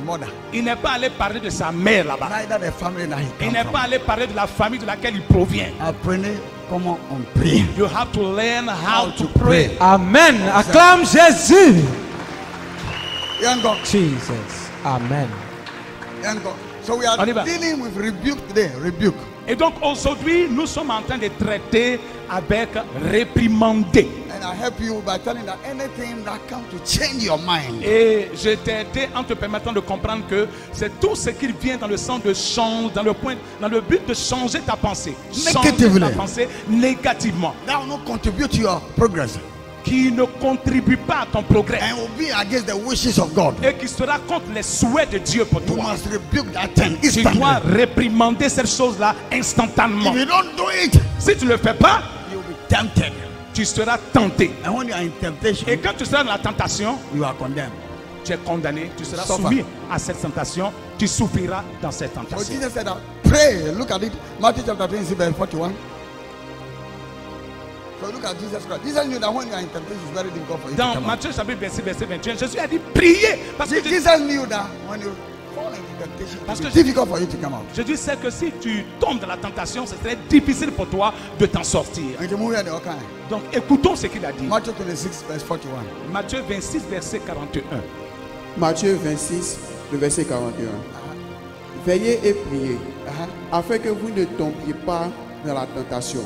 mother. Il n'est pas allé parler de sa mère là-bas. Neither the family that he Il comes n'est from. pas allé parler de la famille de laquelle il provient. Apprenez comment on prie. You have to learn how to pray. Amen. Acclame Jésus. Young God. Jesus. Amen. Young God. So we are On y va. dealing with rebuke today. Rebuke. Et donc aujourd'hui, nous sommes en train de traiter avec réprimander. And I help you by telling that anything that comes to change your mind. Et je t'ai aidé en te permettant de comprendre que c'est tout ce qui vient dans le sens de changer, dans le but de changer ta pensée. Changer ta pensée négativement. That will not contribute to your progress. Qui ne contribue pas à ton progrès. And will be against the wishes of God. Et qui sera contre les souhaits de Dieu pour You toi. must rebuke that thing Tu instantly. dois réprimander cette chose-là instantanément. If you don't do it, Si tu ne le fais pas, you'll be tempted. tu seras tenté. And when you are in temptation, Et quand tu seras dans la tentation, you are condemned. tu es condamné, tu seras Suffer. soumis à cette tentation, tu souffriras dans cette So tentation. Jesus said, pray. Look at it. Matthew chapter 26, verse 41. So look at Jesus Christ. Jesus knew that when you are in temptation, it's very difficult for you to Dans come out. Matthieu chapitre 26, verset 21, Jésus a dit priez. Parce que Jesus knew that when you fall into temptation, Parce it's que difficult for you to come out. Jésus sait que si tu tombes dans la tentation, ce serait difficile pour toi de t'en sortir. And you move here, okay. Donc écoutons ce qu'il a dit. Matthew 26, verse 41. Matthieu 26, verset 41. Matthieu 26, le verset 41. Veillez et priez, afin que vous ne tombiez pas dans la tentation.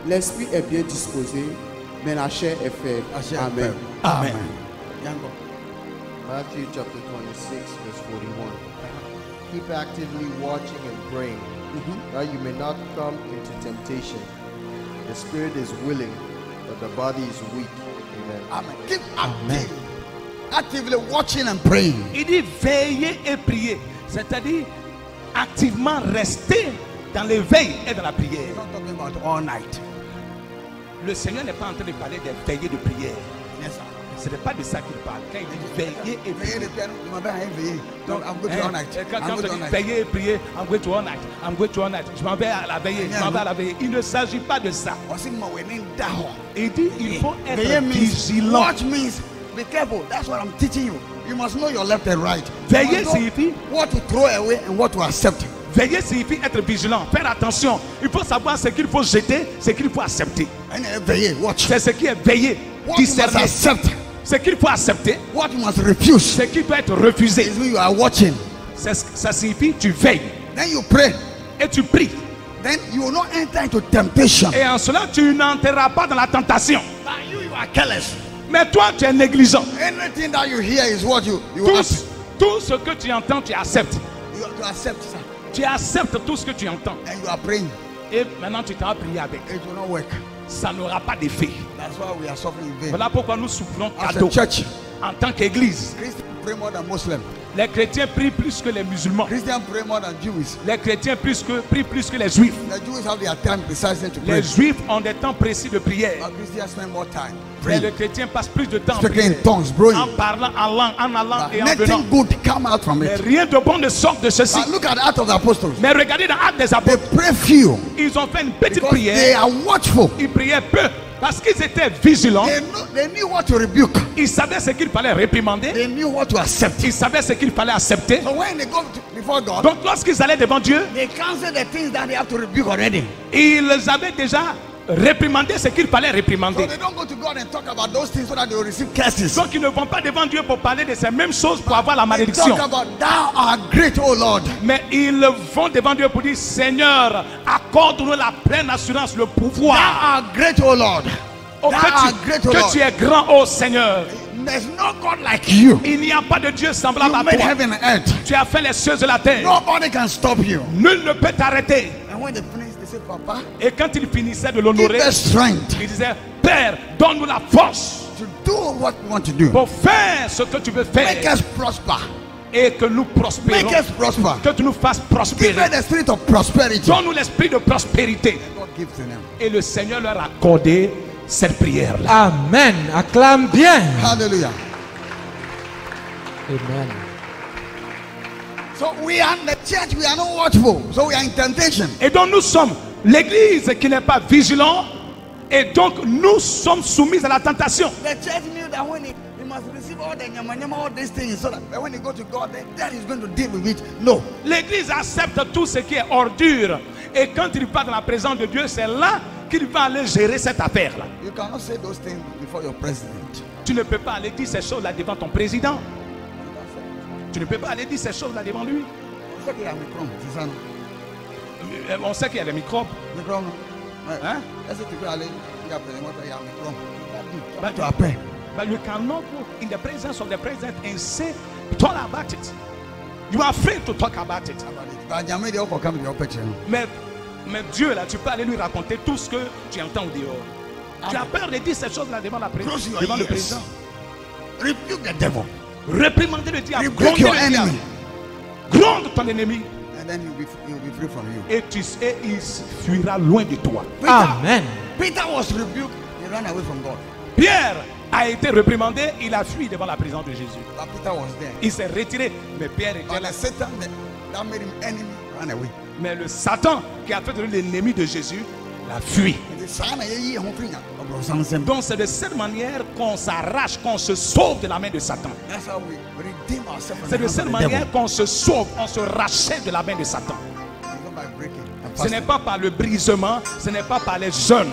L'esprit est bien disposé, mais la chair est faible. Amen. Amen. Young God. Matthew chapter 26, verse 41. Keep actively watching and praying, that you may not come into temptation. The spirit is willing, but the body is weak. Amen. Amen. Keep actively watching and praying. Il dit veillez et priez. C'est-à-dire activement rester dans l'éveil et dans la prière. He's not talking about all night. Le Seigneur n'est pas en train de parler des veillées de prière. Yes, sir. Ce n'est pas de ça qu'il parle. Quand il dit veillez et priez. Donc, I'm going to all night. Quand I'm on going to dit all night. veillez et priez, I'm going to all night. I'm going to all night. Je m'en vais à la veillée. Je m'en vais à la veillée. Il ne s'agit pas de ça. Il dit il faut être vigilant. Watch means be careful. That's what I'm teaching you. You must know your left and right. Veiller You must know signifie what to throw away and what to accept. veiller signifie être vigilant, faire attention. Il faut savoir ce qu'il faut jeter, ce qu'il faut accepter. And veiller, watch. C'est ce qui est veiller, What you must discerner. accept, Ce qu'il faut accepter, what you must refuse. ce qui doit être refusé. Is when you are watching. Ça signifie tu veilles Then you pray. et tu pries. Then you will not enter into temptation. Et en cela, tu n'entreras pas dans la tentation. But you are careless. Mais toi, tu es négligent. Anything that you hear is what you accept. Tout ce que tu entends, tu acceptes. You have to accept, sir. Tu acceptes tout ce que tu entends. And you are praying. Et maintenant, tu t'en vas prier avec. It will not work. Ça n'aura pas d'effet. That's why we are suffering in vain. Voilà pourquoi nous souffrons As a cadeau. church, En tant qu'église, Christians pray more than Muslims. les chrétiens prient plus que les musulmans. Christians pray more than Jews. Les chrétiens prient plus que les juifs. The Jews have their time precisely to pray. Les juifs ont des temps précis de prière. But Christians spend more time Mais praying. le chrétien passe plus de temps en Speaking in prière. tongues, bro. En parlant en langue, en allant But et en venant. nothing good come out from Mais it. rien de bon ne sort de ceci. But look at the Acts of the Apostles. Mais regardez dans Actes des They Apôtres, pray few ils ont fait une petite because they prière. are watchful. Ils priaient peu parce qu'ils étaient vigilants. They knew what to rebuke. Ils savaient ce qu'il fallait réprimander. They knew what to accept. Ils savaient ce qu'il fallait accepter. So when they go before God, Donc lorsqu'ils allaient devant Dieu, they cancel the things that they have to rebuke already. ils avaient déjà réprimandé ce qu'il fallait So réprimander. they don't go to God and talk about those things so that they will receive curses. Donc ils ne vont pas devant Dieu pour parler de ces mêmes choses pour avoir la They malédiction. talk about thou art great, O Lord. Mais ils vont devant Dieu pour dire Seigneur, accorde-nous la pleine assurance, le Thou pouvoir. art great, O Lord. Oh, Thou art great, O que tu Lord. es grand, ô Seigneur. There's no God like you. Il n'y a pas de Dieu semblable You à made toi. heaven and earth. Tu as fait les cieux et la terre. Nobody can stop you. Nul ne peut t'arrêter. And when they finish, they say, Papa, Et quand il finissait de give l'honorer, us strength il disait Père, donne-nous la force to do what we want to do. pour faire ce que tu veux Make faire us prosper. et que nous prospérons. Make us prosper. Que tu nous fasses Give prospérer. us the spirit of prosperity. Donne-nous l'esprit de prospérité. God gives to them. Et le Seigneur leur a accordé cette prière-là. Amen. Acclame bien. Hallelujah. Amen. So we are in the church, we are not watchful. So we are in temptation. Et donc nous sommes l'église qui n'est pas vigilant. Et donc nous sommes soumis à la tentation. The church knew that when he must must receive all the nyama, all these things, so that when you go to God, then He's going to deal with it. No. L'église accepte tout ce qui est ordure. Et quand il va dans la présence de Dieu, c'est là qu'il va aller gérer cette affaire-là. You cannot say those things before your president. Tu ne peux pas aller dire ces choses-là devant ton président. Tu ne peux pas aller dire ces choses-là devant lui. On sait qu'il y a des microbes. Hein? But you cannot go in the presence of the president and say, talk about it. You are afraid to talk about it. Mais Dieu, là, tu peux aller lui raconter tout ce que tu entends au dehors. Tu as peur de dire ces choses-là devant le président. Rebuke the devil. Réprimandez le diable. Rebuke your enemy. Gronde ton ennemi. And then he'll be free from you. Et il fuira loin de toi. Amen. Peter was rebuked. He ran away from God. Pierre a été réprimandé, il a fui devant la présence de Jésus. But Peter was there. Il s'est retiré, mais Pierre était là. Satan that made him enemy ran away. Mais le Satan qui a fait de lui l'ennemi de Jésus l'a fui. Donc c'est de cette manière qu'on s'arrache, qu'on se sauve de la main de Satan. C'est de cette manière qu'on se sauve, on se rachète de la main de Satan. Ce n'est pas par le brisement, ce n'est pas par les jeûnes.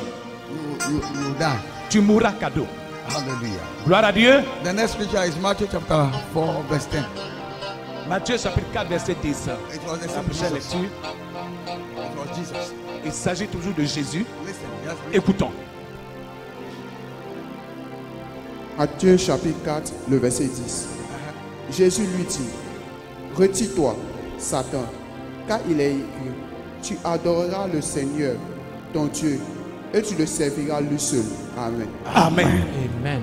Tu mourras cadeau. Hallelujah. Gloire à Dieu. The next scripture is Matthew chapter 4 verse 10. Matthieu chapitre 4 verset 10. It was the La same première Jesus. lecture. It was Jesus. Il s'agit toujours de Jésus. Listen, just read. Écoutons. Matthieu chapitre 4, le verset 10. Jésus lui dit, retire-toi, Satan, car il est écrit, tu adoreras le Seigneur, ton Dieu, et tu le serviras lui seul. Amen. Amen. Amen.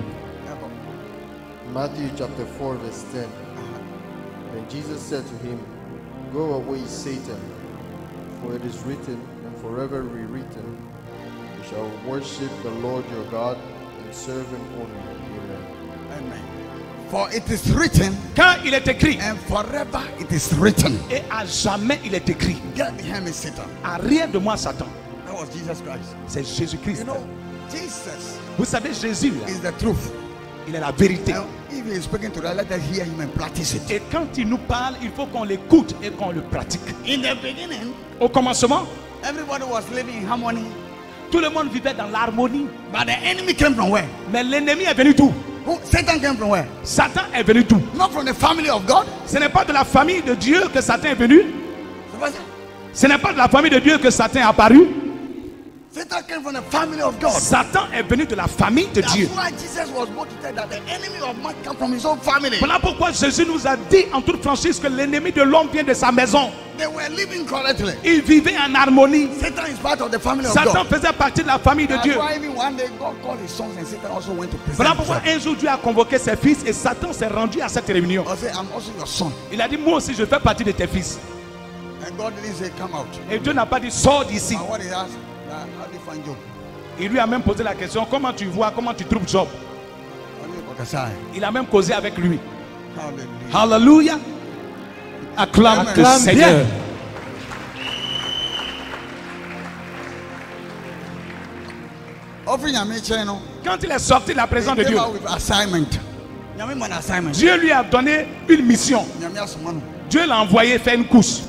Matthew chapter 4 verse 10. Then Jesus said to him, go away, Satan, for it is written, and forever rewritten, you shall worship the Lord your God and serve him only. Amen. Amen. For it is written, Quand il est écrit, and forever it is written. et à jamais il est écrit, Get behind me, Satan. arrière de moi Satan. That was Jesus Christ. C'est Jésus-Christ. You know, Jesus Vous savez, Jésus, là, is the truth. il est la vérité. Now, if he is speaking to us, let us hear him and practice it. Et quand il nous parle, il faut qu'on l'écoute et qu'on le pratique. In the beginning, Au commencement, everybody was living in harmony. tout le monde vivait dans l'harmonie. But the enemy came from where? Mais l'ennemi est venu d'où? Satan came from where? Satan est venu d'où? Not from the family of God. Ce n'est pas de la famille de Dieu que Satan est venu. So what's that? Ce n'est pas de la famille de Dieu que Satan est apparu. Satan came from the family of God. Satan est venu de la famille de Dieu. That's why Jesus was bold to tell that the enemy of man comes from his own family. Voilà pourquoi Jésus nous a dit en toute franchise que l'ennemi de l'homme vient de sa maison. They were living correctly. Il vivait en harmonie. Satan is part of the family of Satan God. faisait partie de la famille de That's Dieu. why even one day God called his sons and Satan also went to present Voilà pourquoi himself. un jour Dieu a convoqué ses fils et Satan s'est rendu à cette réunion. I said, I'm also your son. Il a dit, moi aussi je fais partie de tes fils. And God didn't say, come out. Et Dieu n'a pas dit, sors d'ici. But what he asked, how do you find Job? Il lui a même posé la question, comment tu vois, comment tu trouves Job? Il a même causé avec lui. Hallelujah. Alléluia. Acclame le Acclame Seigneur. bien. Offering a channel. Quand il est sorti de la présence de He came Dieu, out with assignment. Nyame man assignment. Dieu lui a donné une mission. Nyame asomano. Dieu l'a envoyé faire une course.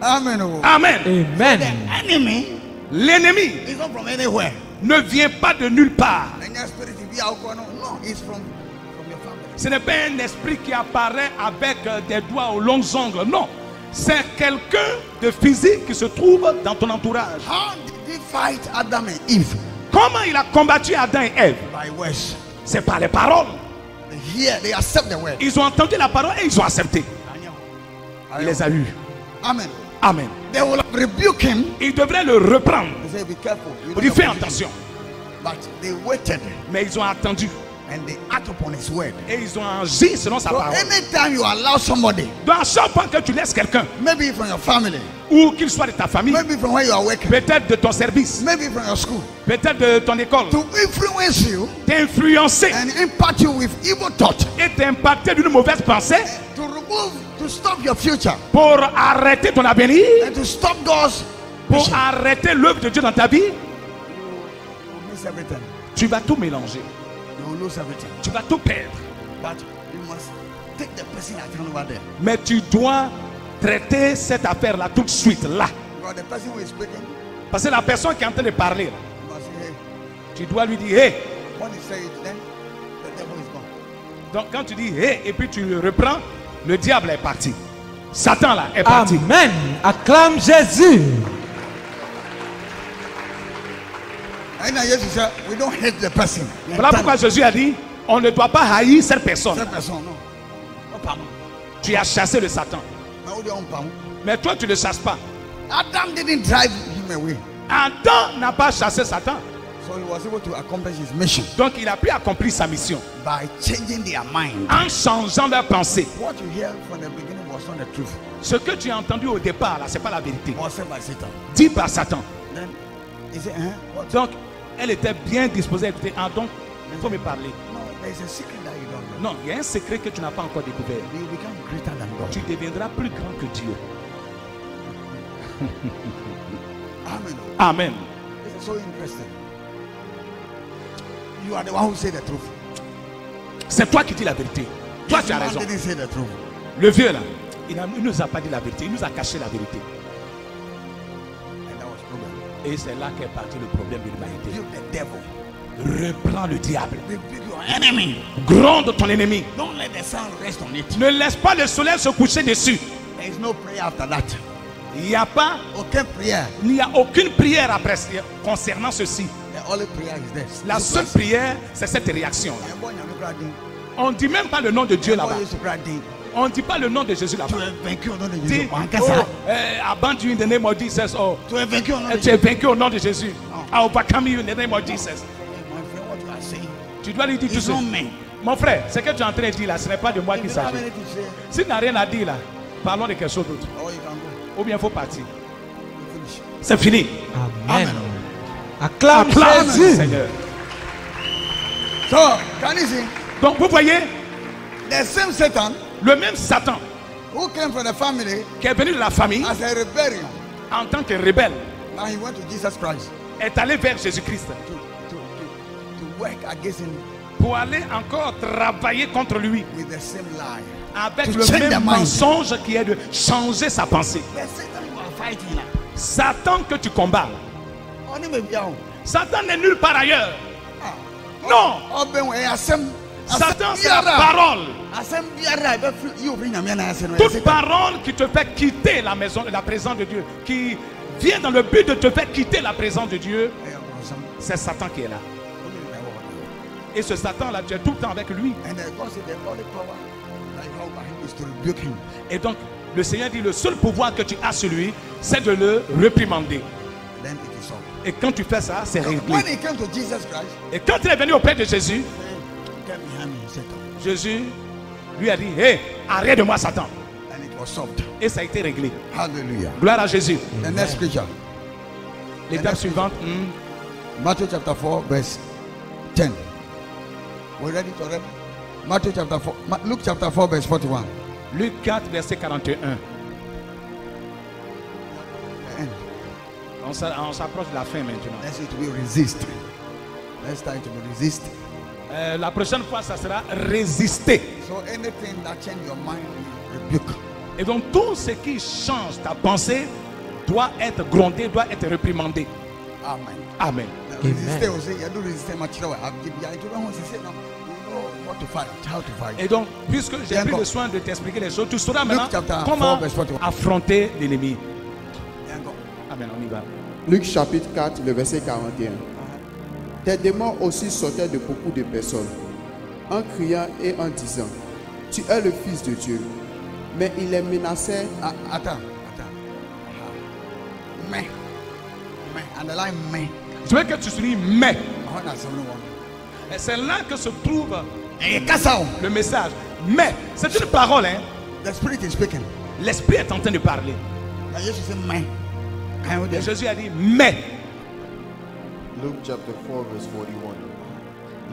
Amen. Oh. Amen. Amen. Enemy L'ennemi is not from anywhere. ne vient pas de nulle part. And your spirit will be out. No, it's from your family. Ce n'est pas un esprit qui apparaît avec des doigts aux longs ongles. Non. C'est quelqu'un de physique qui se trouve dans ton entourage. How did he fight Adam and Eve? Comment il a combattu Adam et Ève? By words. C'est par les paroles. They hear, they accept the word. Ils ont entendu la parole et ils ont accepté. Il les a eus. Amen. Amen. They will rebuke him. Ils devraient le reprendre. They say, be careful. You Pour lui don't faire opposition. attention. But they waited Mais ils ont attendu. and they act upon his word. Et ils ont agi selon sa So parole. anytime you allow somebody, Donc à chaque fois que tu laisses quelqu'un, maybe from your family, ou qu'il soit de ta famille, maybe from where you are working, peut-être de ton service, maybe from your school, peut-être de ton école, to influence you t'influencer and impact you with evil thought, et t'impacter d'une mauvaise pensée to remove, to stop your future, pour arrêter ton avenir, and to stop God's pour mission. arrêter l'œuvre de Dieu dans ta vie, You miss everything. tu vas tout mélanger. You will lose everything. Tu vas tout perdre. But you must take the person at hand over there. Mais tu dois traiter cette affaire-là tout de suite, là. Because the person who is speaking, Parce que la personne qui est en train de parler, là, you must say, hey. tu dois lui dire, hey. When you say it, then the devil is gone. Donc quand tu dis, hey, et puis tu le reprends, le diable est parti. Satan là est parti. Amen. Acclame Jésus. And now Jesus said, we don't hate the person. Voilà pourquoi Jésus a dit, on ne doit pas haïr cette personne. Cette personne, non. Not pardon. Tu as chassé le Satan. Mais on dit on pardon. Mais toi, tu ne le chasses pas. Adam didn't drive him away. Adam n'a pas chassé Satan. So he was able to accomplish his mission Donc il a pu accomplir sa mission by changing their mind. en changeant leur pensée. What you hear from the beginning was not the truth. Ce que tu as entendu au départ, là, ce n'est pas la vérité. It was said by Satan. Dit par Satan. Then he said, what? Donc, elle était bien disposée à écouter. Ah, donc, il faut me parler. No, there's a secret that you don't know. Non, il y a un secret que tu n'as pas encore découvert. You become greater than God. Tu deviendras plus grand que Dieu. Amen. Amen. This is so interesting. You are the one who say the truth. C'est toi qui dis la vérité. Toi, This tu as man raison. didn't say the truth. Le vieux, là, il ne nous a pas dit la vérité. Il nous a caché la vérité. And that was problem. Et c'est là qu'est parti le problème de l'humanité. You the devil. Reprends le diable. Rebuke your enemy. Gronde ton ennemi. Don't let the sun rest on it. Ne laisse pas le soleil se coucher dessus. There is no prayer after that. Il n'y a pas, Okay, prayer. il n'y a aucune prière après concernant ceci. The only prayer is this. La seule prière, c'est cette réaction-là. On ne dit même pas le nom de Dieu là-bas. On ne dit pas le nom de Jésus là-bas. Dis, abandon in the name of Jesus. Oh, tu es vaincu au nom de Jésus. I overcome you in the name of Jesus. Tu dois lui dire tout ça. Mon frère, ce que tu es en train de dire là, ce n'est pas de moi qu'il s'agit. S'il n'a rien à dire là, parlons de quelque chose d'autre. Ou bien il faut partir. C'est fini. Amen. Acclame Jésus. Seigneur. So, can you see? Donc vous voyez, The same Satan le même Satan who came from the family qui est venu de la famille as a rebellion. en tant que rebelle Now he went to Jesus Christ est allé vers Jésus-Christ to work against him pour aller encore travailler contre lui with the same lie. avec To le change même their mind. mensonge qui est de changer sa pensée. The Satan you are fighting now. Satan que tu combats, On him be out. Satan n'est nulle part ailleurs. Non, Satan c'est la parole. Toute parole qui te fait quitter la maison, la présence de Dieu, qui vient dans le but de te faire quitter la présence de Dieu, c'est Satan qui est là. Et ce Satan-là, tu es tout le temps avec lui. Et donc, le Seigneur dit, le seul pouvoir que tu as sur lui, c'est de le réprimander. Et quand tu fais ça, c'est réglé. Et quand il est venu auprès de Jésus, Jésus lui a dit, hé, arrête de moi Satan. Et ça a été réglé. Hallelujah. Gloire à Jésus. The next scripture. L'étape suivante. Matthew chapter 4 verse 10. We ready to read? Matthew chapter 4. Luke chapter 4 verse 41. Luc 4 verset 41. On s'approche de la fin maintenant. Let's say to be resist. Let's try to be resist. La prochaine fois, ça sera résister. So anything that change your mind, rebuke. Et donc tout ce qui change ta pensée doit être grondé, doit être réprimandé. Amen. Amen. Resist. You do resist much. You know what to fight, how to fight. Et donc, puisque j'ai pris le soin de t'expliquer les choses, tu sauras maintenant comment affronter l'ennemi. Amen, on y va. Luc chapitre 4, le verset 41. Des démons aussi sortaient de beaucoup de personnes, en criant et en disant, tu es le Fils de Dieu. Mais il les menaçait. Attends. Mais. Underline mais. Je veux que tu soulignes mais. I Et c'est là que se trouve want le message. Mais, c'est une parole. Hein? The Spirit is speaking. L'Esprit est en train de parler. Now Jesus said mais. Et Jésus a dit mais. Luke chapter 4 verse 41.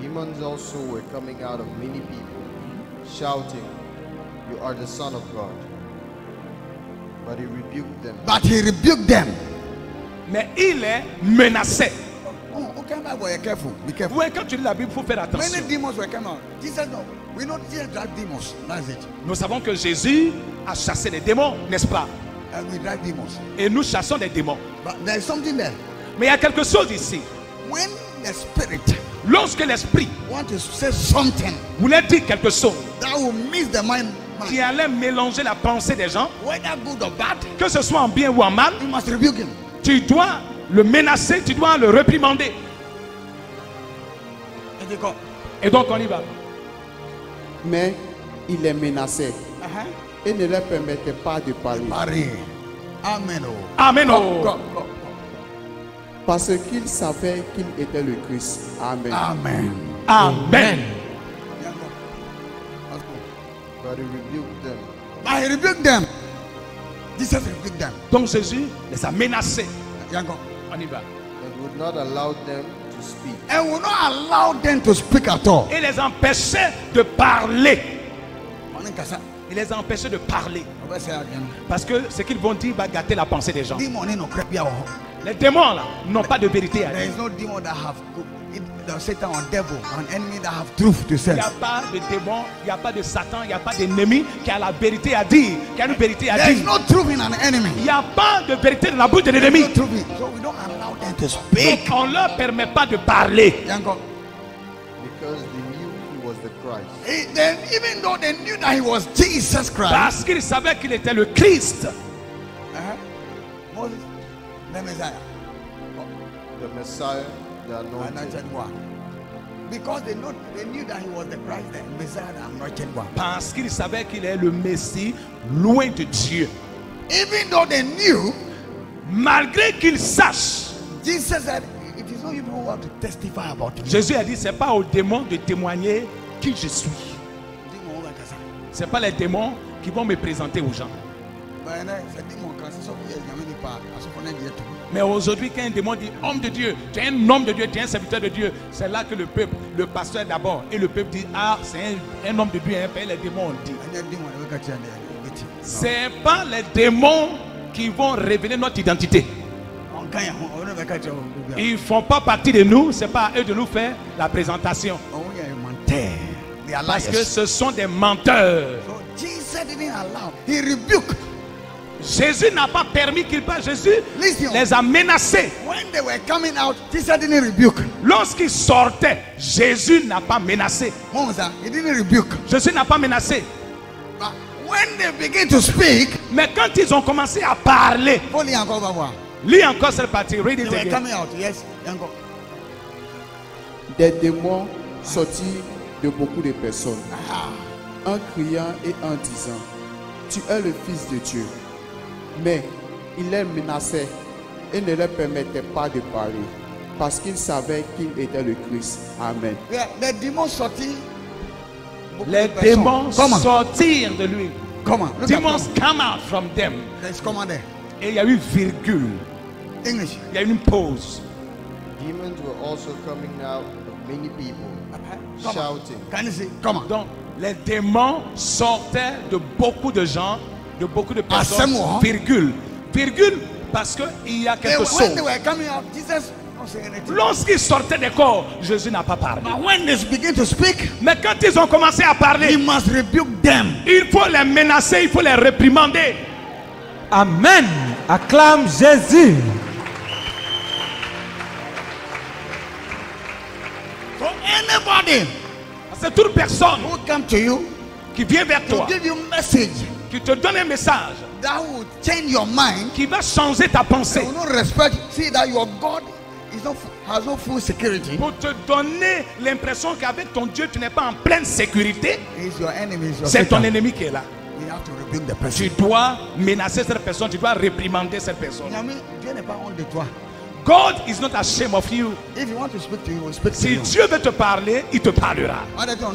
Demons also were coming out of many people, shouting, you are the Son of God. But he rebuked them. But he rebuked them. Mais il les menaçait. Oh, careful. Be careful. Ouais, quand tu lis la Bible, il faut faire attention. Many demons were coming out. Jesus, no, we know Jesus drive demons. That's it. Nous savons que Jésus a chassé les démons, n'est-ce pas? And we drive demons. Et nous chassons les démons. But there's something there. Mais il y a quelque chose ici. When the spirit Lorsque l'esprit want to say something voulait dire quelque chose that will miss the mind, qui allait mélanger la pensée des gens, whether good or bad, que ce soit en bien ou en mal, you must rebuke him. tu dois le menacer, tu dois le réprimander. And they go, Et donc on y va. Mais il les menaçait et ne leur permettait pas de parler. Paris. Amen. Oh. Amen. Go, go, go. Parce qu'il savait qu'il était le Christ. Amen. Amen. Amen. Yeah, go. Let's go. But he rebuked them. But he rebuked them. Jesus rebuked them. Donc Jésus les a menacés. Yeah, go. On y va. And would not allow them to speak. And will not allow them to speak at all. Et les empêchait de parler. On est comme ça. Il les a empêchés de parler. On va essayer again. Parce que ce qu'ils vont dire va gâter la pensée des gens. Demon in no crap ya. Les démons là n'ont pas de vérité à There dire. is no demon that have the Satan or devil, an enemy that have truth to Il say. n'y a pas de démon, il n'y a pas de Satan, il n'y a pas d'ennemi qui a la vérité à dire, qui a une vérité à There is dire. no truth in an enemy. Il n'y a pas de vérité dans la bouche de There is l'ennemi. no truth in, so we don't allow them to Donc speak. on ne leur permet pas de parler. Yanko. Because they knew he was the Christ. Then even though they knew that he was Jesus Christ, Parce qu'ils savaient qu'il était le Christ. Moses, the Messiah, The Messiah, the anointed anointed. one. Because they knew that he was the Christ, the Messiah, the anointed one. Parce qu'ils savaient qu'il est le Messie, loin de Dieu. Even though they knew, Malgré qu'ils sachent, Jesus said, it is not you who have to testify about me. Jésus a dit, c'est pas aux démons de témoigner qui je suis. C'est pas les démons qui vont me présenter aux gens. Mais aujourd'hui, quand un démon dit homme de Dieu, tu es un homme de Dieu, tu es un serviteur de Dieu, c'est là que le peuple, le pasteur d'abord, et le peuple dit, ah, c'est un homme de Dieu, hein, les démons ont dit. C'est pas les démons qui vont révéler notre identité. Ils ne font pas partie de nous, c'est pas à eux de nous faire la présentation. Parce que ce sont des menteurs. Jésus n'a pas permis qu'ils parlent. Jésus les a menacés. Lorsqu'ils sortaient, Jésus n'a pas menacé. Jésus n'a pas menacé. Mais quand ils ont commencé à parler, lis encore cette partie. Read it again. Des démons sortis de beaucoup de personnes, en criant et en disant, tu es le Fils de Dieu. Mais il les menaçait et ne leur permettait pas de parler, parce qu'ils savaient qu'il était le Christ. Amen. Les démons sortis. Les démons sortirent de lui. Demons come out from them. Et il y a eu virgule. English. Il y a eu une pause. Demons were also coming out of many people, shouting. Can you see? Come on. Donc, les démons sortaient de beaucoup de gens, de beaucoup de personnes. Virgule. Virgule, parce qu'il y a quelque chose. Lorsqu'ils sortaient des corps, Jésus n'a pas parlé. Mais quand ils ont commencé à parler, il faut les menacer, il faut les réprimander. Amen. Acclame Jésus. For anybody C'est toute personne who come to you qui vient vers to toi, give you message qui te donne un message, that will change your mind, qui va changer ta they pensée, will not respect. See that your God is not has no full security. pour te donner l'impression qu'avec ton Dieu, tu n'es pas en pleine sécurité. He's your enemy. Is your C'est ton Satan. ennemi qui est là. You have to rebuke the person. Tu dois menacer cette personne, tu dois réprimander cette personne. Dieu n'est pas honte de toi. God is not ashamed of you. If you want to speak to you, he will speak to Si you. Dieu veut te parler, il te parlera. Pourquoi?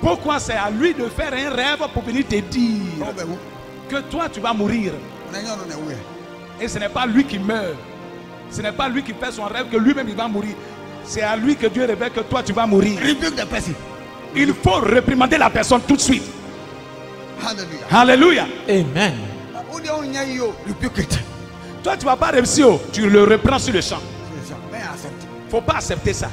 Pourquoi c'est à lui de faire un rêve pour venir te dire que toi tu vas mourir. Et ce n'est pas lui qui meurt. Ce n'est pas lui qui fait son rêve que lui-même il va mourir. C'est à lui que Dieu révèle que toi tu vas mourir. Il faut réprimander la personne tout de suite. Alléluia. Amen. Toi tu ne vas pas réussir, tu le reprends sur le champ. faut pas accepter ça.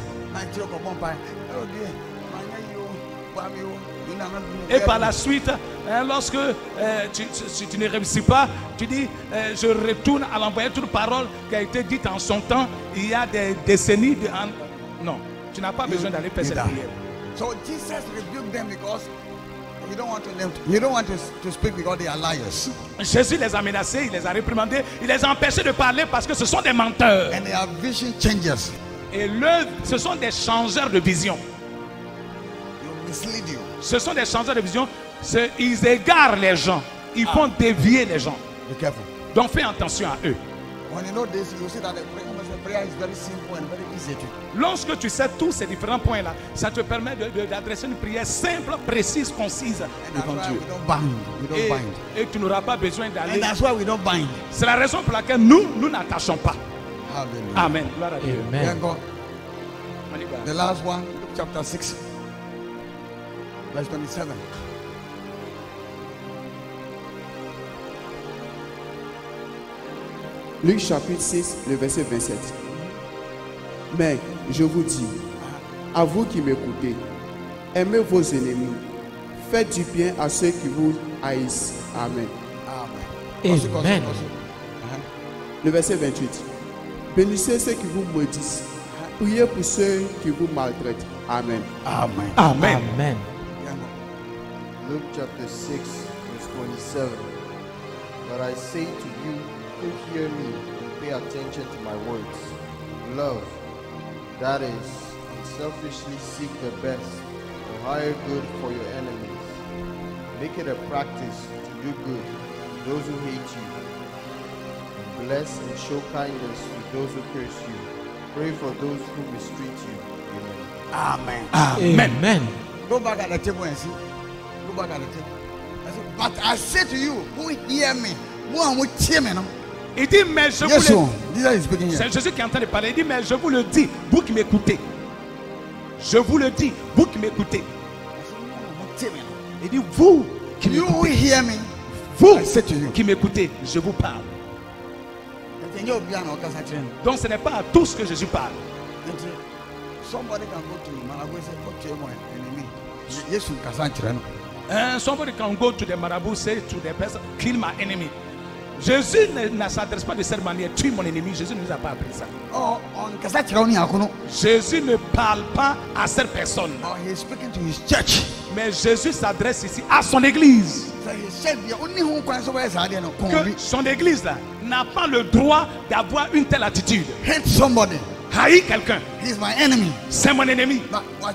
Et par la suite, lorsque tu ne réussis pas, tu dis je retourne à l'envoyer toute parole qui a été dite en son temps il y a des décennies de... Non, tu n'as pas besoin d'aller faire cette prière. So Jesus rebuked them because you don't want to speak because they are liars. Jésus les a menacés, il les a réprimandés, il les a empêchés de parler parce que ce sont des menteurs. And they are vision changers. Et ce sont des changeurs de vision. Mislead you. Ce sont des changeurs de vision. Ils égarent les gens. Ils font dévier les gens. Be careful. Donc fais attention à eux. When you know this, you see that the prayer is very simple and very easy to. Lorsque tu sais tous ces différents points-là, ça te permet d'adresser une prière simple, précise, concise devant Dieu. Et tu n'auras pas besoin d'aller. C'est la raison pour laquelle nous n'attachons pas. Amen. Gloire à Dieu. Amen. The last one, chapter 6, verse 27. Luc chapitre 6, le verset 27. Mais je vous dis, à vous qui m'écoutez, aimez vos ennemis, faites du bien à ceux qui vous haïssent. Amen. Amen. Le verset 28. Bénissez ceux qui vous maudissent, priez pour ceux qui vous maltraitent. Amen. Amen. Amen. Amen. Luke chapter 6, verse 27. But I say to you who hear me and pay attention to my words, love, that is, unselfishly seek the best or higher good for your enemies. Make it a practice to do good to those who hate you. Bless and show kindness to those who curse you. Pray for those who mistreat you. Amen. Amen. Amen. Go back at the table and see. Go back at the table. I said, but I say to you who hear me, il dit, mais je yes, vous le dis. C'est Jésus qui est en train de parler. Il dit, mais je vous le dis, vous qui m'écoutez. Je vous le dis, vous qui m'écoutez. Il dit, vous qui m'écoutez. Hear me, vous I say to you. qui m'écoutez, je vous parle. Donc ce n'est pas à tous que Jésus parle. Somebody can go to Malawi and say, "Okay, my enemy." Yes, you can. Somebody can go to the Marabout, say to the person, kill my enemy. Jésus ne s'adresse pas de cette manière, tue mon ennemi. Jésus ne nous a pas appris ça. Jésus ne parle pas à cette personne. He is speaking to his church. Mais Jésus s'adresse ici à son église. Que son église là n'a pas le droit d'avoir une telle attitude. Hate somebody. Haïr quelqu'un. He is my enemy. C'est mon ennemi. We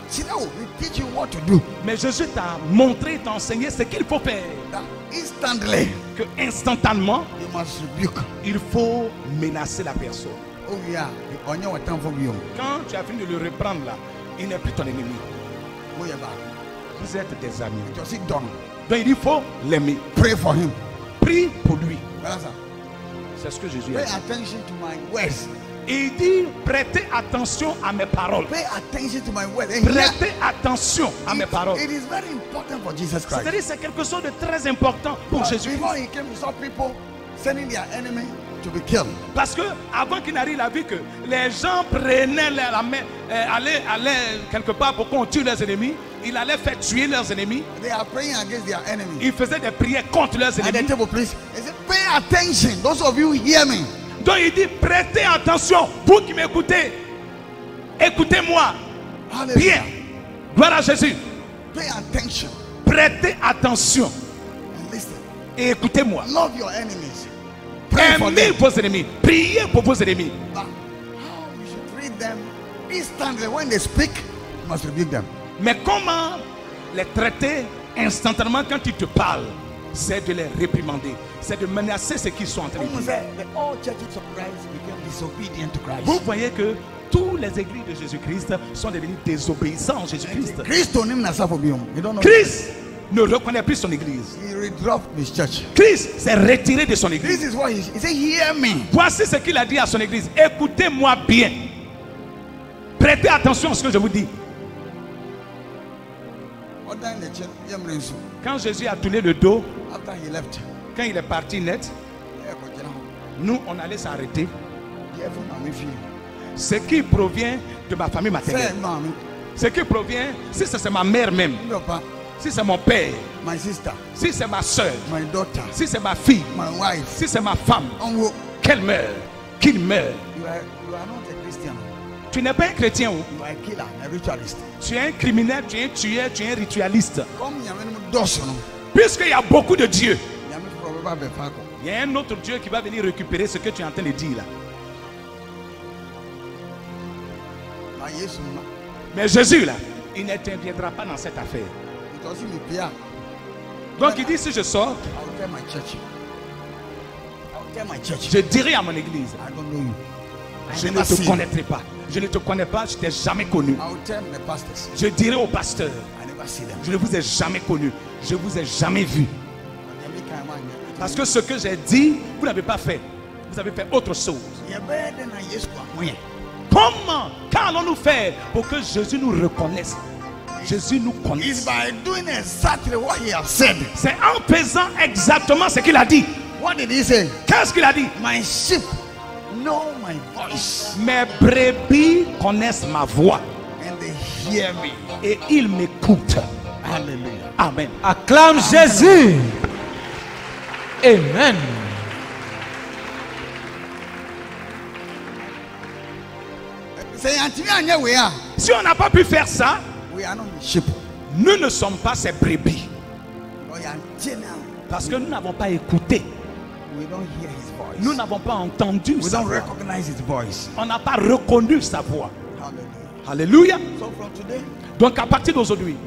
teach you what to do. Mais Jésus t'a montré, t'a enseigné ce qu'il faut faire. Instantly. Que instantanément, you must rebuke. Il faut menacer la personne. Oh yeah. Quand tu as fini de le reprendre là, il n'est plus ton ennemi. Vous êtes des amis. Donc il faut l'aimer. Pray for him. Prie pour lui. C'est ce que Jésus a dit. Pay attention to my words. Il dit prêtez attention à mes paroles. Pay attention to my words. Prêtez attention à mes paroles. It is very important for Jesus Christ. C'est-à-dire c'est quelque chose de très important pour Jésus. Before he came, he saw people sending their enemy to be killed. Parce que avant qu'il n'arrive, il a vu que les gens prenaient la main, allaient quelque part pour qu'on tue leurs ennemis. Il allait faire tuer leurs ennemis. They are praying against their enemies. Il faisait des prières contre leurs ennemis. At the table, please. He said, pay attention. Those of you hear me. Donc il dit prêtez attention, vous qui m'écoutez, écoutez-moi bien. Gloire à Jésus. Pay attention. Prêtez attention. And listen. Et écoutez-moi. Love your enemies. Pray for Aimez them. vos ennemis. Priez pour vos ennemis. But how you should treat them instantly when they speak, you must rebuke them. Mais comment les traiter instantanément quand ils te parlent? C'est de les réprimander. C'est de menacer ceux qui sont en train de dire. Vous voyez que tous les églises de Jésus-Christ sont devenus désobéissants à Jésus-Christ. Christ ne reconnaît plus son église. Christ s'est retiré de son église. Voici ce qu'il a dit à son église. Écoutez-moi bien. Prêtez attention à ce que je vous dis. Quand Jésus a tourné le dos, quand il est parti net, nous on allait s'arrêter. Ce qui provient de ma famille maternelle. Ce qui provient, si c'est ma mère même, si c'est mon père, my sister, si c'est ma soeur, my daughter, si c'est ma fille, my wife, si c'est ma femme, qu'elle meurt, qu'il meurt. You are not a Christian. Tu n'es pas un chrétien. You are a killer, a ritualist. Tu es un criminel, tu es un tueur, tu es un ritualiste. Comme puisqu'il y a beaucoup de dieux, il y a un autre Dieu qui va venir récupérer ce que tu es en train de dire là. Mais Jésus là, il n'interviendra pas dans cette affaire. Donc il dit, si je sors, je dirai à mon église, je ne te connaîtrai pas. Je ne te connais pas, je ne t'ai jamais connu. Je dirai au pasteur, je ne vous ai jamais connu, je ne vous ai jamais vu. Parce que ce que j'ai dit, vous n'avez pas fait. Vous avez fait autre chose. Comment? Qu'allons-nous faire pour que Jésus nous reconnaisse? Jésus nous connaît. C'est en faisant exactement ce qu'il a dit. Qu'est-ce qu'il a dit? My sheep know my voice. Mes brebis connaissent ma voix. And they hear me. Et ils m'écoutent. Alléluia. Amen. Acclame Jésus. Amen. Si on n'a pas pu faire ça, sheep. Nous ne sommes pas ces brebis. Parce que nous n'avons pas écouté. Nous n'avons pas entendu sa voix. On n'a pas reconnu sa voix. Alléluia. Donc à partir d'aujourd'hui,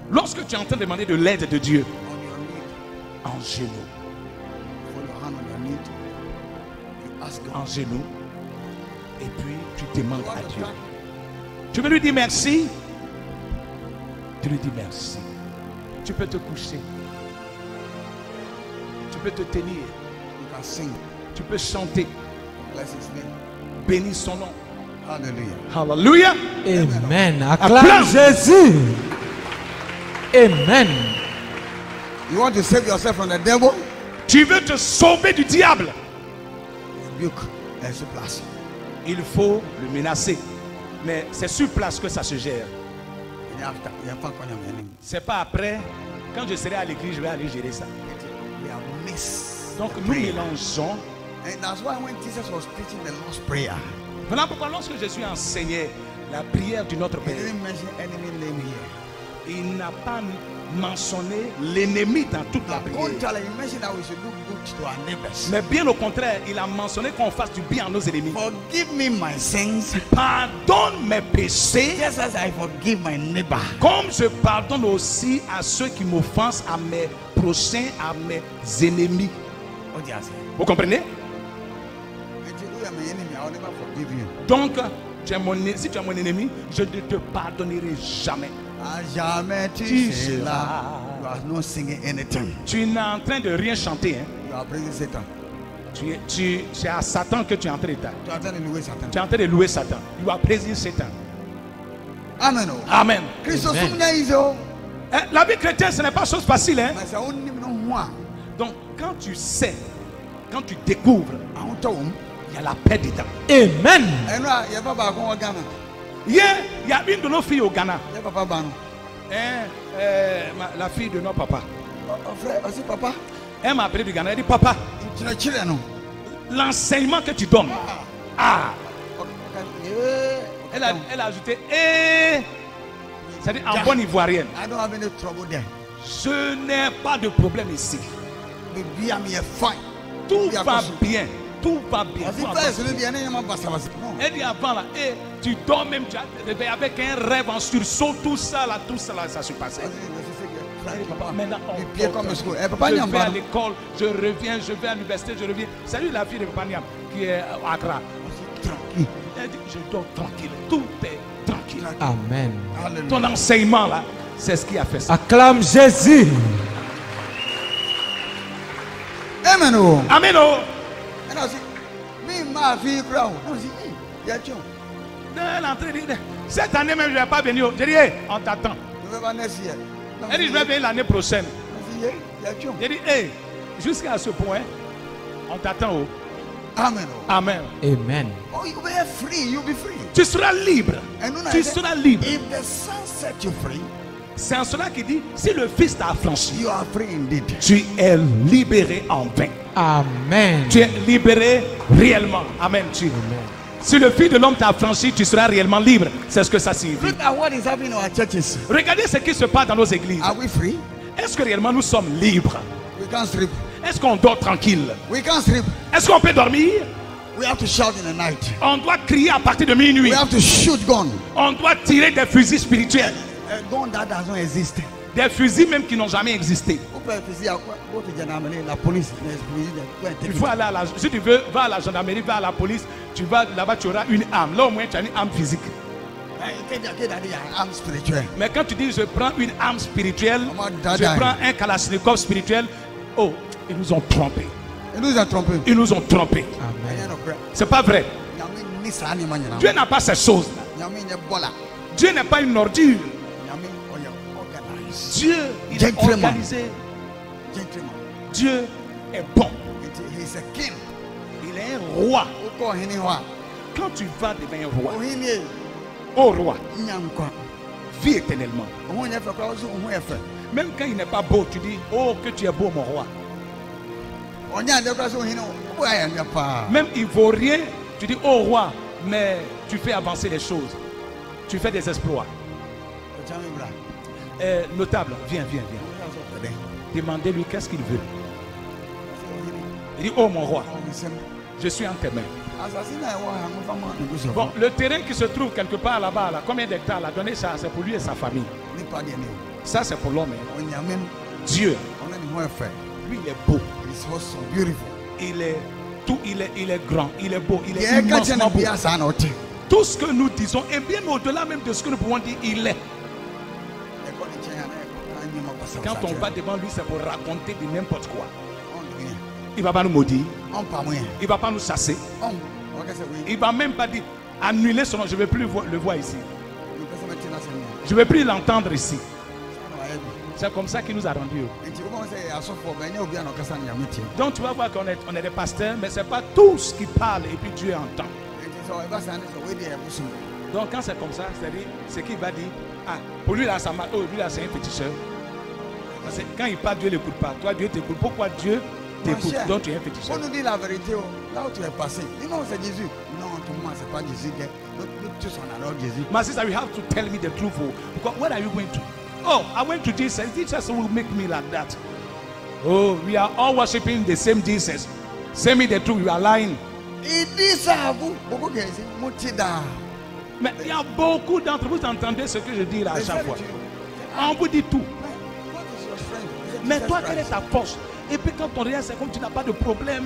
lorsque tu es en train de demander de l'aide de Dieu, en genoux, en genoux, et puis tu demandes à Dieu. Tu veux lui dire merci. Tu lui dis merci. Tu peux te coucher. Tu peux te tenir. Tu peux chanter. Bénis son nom. Alléluia. Alléluia. Amen. Acclame Jésus. Amen. You want to save yourself from the devil? Tu veux te sauver du diable? Il faut le menacer. Mais c'est sur place que ça se gère. C'est pas après. Quand je serai à l'église, je vais aller gérer ça. Donc nous mélangeons. Voilà pourquoi lorsque Jésus enseignait la prière du Notre Père, il n'a pas mentionné l'ennemi dans toute la prière. Mais bien au contraire, il a mentionné qu'on fasse du bien à nos ennemis. Forgive me my sins. Pardonne mes péchés. Just as I forgive my neighbor. Comme je pardonne aussi à ceux qui m'offensent, à mes prochains, à mes ennemis. Vous comprenez? Donc, si tu es mon ennemi, je ne te pardonnerai jamais. Jamais tu seras. You are not singing anything. Tu n'es en train de rien chanter. Hein? You are praising Satan. C'est à Satan que tu es en train de taper. Tu es en train de louer Satan. Tu es en train de louer Satan. You are praising Satan. Amen. Amen. La vie chrétienne, ce n'est pas chose facile. Hein? Donc, quand tu sais, quand tu découvres, il y a la paix dedans. Amen. Il y a une de nos filles au Ghana. La fille de notre papa. Elle m'a appelé du Ghana. Elle dit, papa, l'enseignement que tu donnes. Elle a ajouté, c'est-à-dire en bonne ivoirienne. Je n'ai pas de problème ici. Tout va bien. Tout va bien. Elle dit avant là, tu dors même, tu as avec un rêve en sursaut, tout ça là, ça se passait. Maintenant, je vais à l'école, je reviens, je vais à l'université, je reviens. Salut la fille de Papa Niam qui est à Accra. Tranquille. Elle dit, je dors tranquille, tout est tranquille. Amen. Ton enseignement là, c'est ce qui a fait ça. Acclame Jésus. Amen. Amen. Cette année même je ne vais pas venir. J'ai dit, hey, on t'attend. Elle dit, je vais venir l'année prochaine. J'ai dit, hey, jusqu'à ce point, on t'attend. Amen. Amen. Amen. Oh, you be free. You be free. Tu seras libre. Tu seras libre. If the Son set you free, c'est en cela qu'il dit, si le Fils t'a affranchi, you are free indeed. Tu es libéré en vain. Amen. Tu es libéré réellement. Amen. Si le Fils de l'homme t'a affranchi, tu seras réellement libre. C'est ce que ça signifie. Look at what is happening in our churches. Regardez ce qui se passe dans nos églises. Are we free? Est-ce que réellement nous sommes libres? We can't sleep. Est-ce qu'on dort tranquille? We can't sleep. Est-ce qu'on peut dormir? We have to shout in the night. On doit crier à partir de minuit. We have to shoot gun. On doit tirer des fusils spirituels. A gun that doesn't exist. Des fusils même qui n'ont jamais existé. Il faut aller à la, si tu veux, va à la gendarmerie, va à la police, tu vas là-bas, tu auras une arme. Là au moins tu as une arme physique. Mais quand tu dis je prends une arme spirituelle, je prends un kalachnikov spirituel, oh, ils nous ont trompés. Ils nous ont trompés. Ils nous ont trompés. C'est pas vrai. Dieu n'a pas ces choses-là. Dieu n'est pas une ordure. Dieu, il est organisé. Dieu est bon. Il est un roi. Quand tu vas devant un roi, au roi, vis éternellement. Même quand il n'est pas beau, tu dis, oh que tu es beau mon roi. Même il ne vaut rien, tu dis, oh roi, mais tu fais avancer les choses. Tu fais des exploits. Notable, viens. Demandez-lui qu'est-ce qu'il veut. Il dit, oh mon roi, je suis en tes mains. Bon, le terrain qui se trouve quelque part là-bas, là, combien d'hectares l'a donné ça? C'est pour lui et sa famille. Ça c'est pour l'homme. Dieu, lui il est beau. Il est tout, il est grand, il est beau, il est immensement beau. Tout ce que nous disons, et bien au-delà même de ce que nous pouvons dire, il est. Quand on va devant lui, c'est pour raconter de n'importe quoi. Il ne va pas nous maudire. Il ne va pas nous chasser. Il ne va même pas dire annuler son nom. Je ne vais plus le voir ici. Je ne vais plus l'entendre ici. C'est comme ça qu'il nous a rendus. Donc tu vas voir qu'on est des pasteurs, mais ce n'est pas tous qui parlent et puis Dieu entend. Donc quand c'est comme ça, c'est-à-dire ce qu'il va dire, ah, pour lui là, ça m'a. Oh, lui là, c'est un petit soeur. Parce que quand il parle, Dieu ne l'écoute pas. Toi, Dieu t'écoute. Pourquoi Dieu t'écoute? Donc tu es un petit soeur. On nous dit la vérité, là où tu es passé. Non, c'est Jésus. Non, tout le monde, c'est pas Jésus. Nous tous on adore Jésus. My sister, you have to tell me the truth. Because where are you going to? Oh, I went to Jesus. Jesus will make me like that. Oh, we are all worshiping the same Jesus. Say me the truth, you are lying. Il dit ça à vous. Mais il y a beaucoup d'entre vous, entendez ce que je dis là à chaque fois. On vous dit tout. Mais toi, quelle est ta force? Et puis quand on regarde, c'est comme tu n'as pas de problème.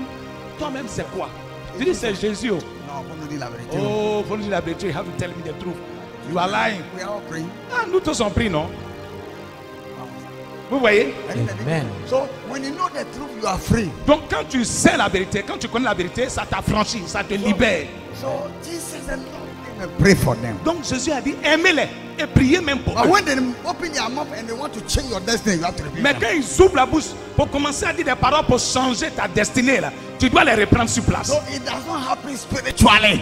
Toi-même, c'est quoi? Tu dis c'est Jésus. Non, faut nous dire la vérité. Oh, faut nous dire la vérité. You have to tell me the truth. You are lying. We are all praying. Ah, nous tous on prie, non? Vous voyez? Amen. So when you know the truth, you are free. Donc quand tu sais la vérité, quand tu connais la vérité, ça t'affranchit, ça te libère. So Jesus said, pray for them. Donc Jésus a dit aimez-les et priez même pour eux. When they open their mouth and they want to change your destiny, you have to rebuke Mais them. quand ils ouvrent la bouche pour commencer à dire des paroles pour changer ta destinée là, tu dois les reprendre sur place. So it does not happen spiritually.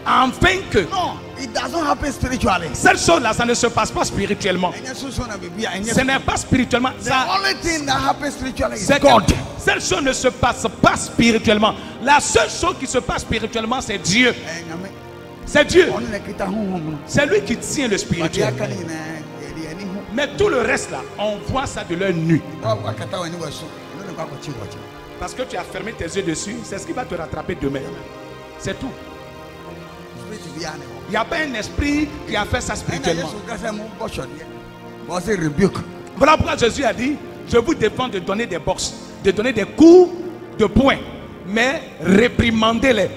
Afin que No, it does not happen spiritually. cette chose-là, ça ne se passe pas spirituellement. Ce n'est pas spirituellement. The only thing that happens spiritually is C'est God. que cette chose ne se passe pas spirituellement. La seule chose qui se passe spirituellement, c'est Dieu. C'est Dieu. C'est lui qui tient le spirituel. Mais tout le reste là, on voit ça de l'œil nu. Parce que tu as fermé tes yeux dessus, c'est ce qui va te rattraper demain. C'est tout. Il n'y a pas un esprit qui a fait ça spirituellement. Voilà pourquoi Jésus a dit, je vous défends de donner des boxes, de donner des coups de poing, mais réprimandez-les.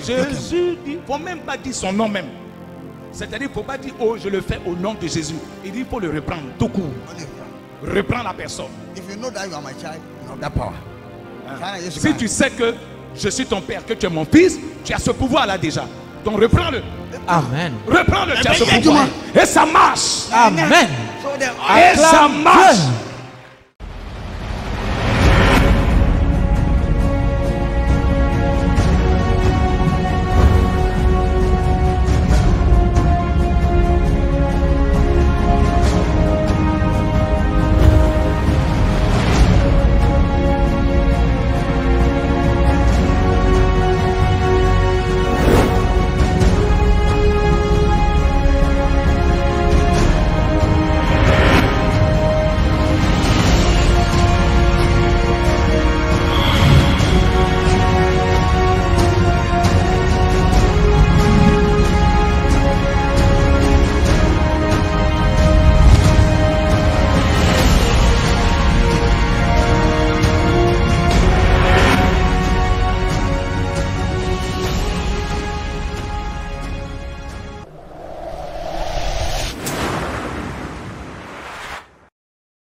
Jésus dit, il ne faut même pas dire son nom même. C'est-à-dire, il ne faut pas dire, oh, je le fais au nom de Jésus. Il dit, il faut le reprendre tout court. Reprends la personne. Si tu sais que je suis ton père, que tu es mon fils, tu as ce pouvoir-là déjà. Donc reprends-le. Amen. Reprends-le, tu as ce pouvoir. Et ça marche. Amen. Et ça marche.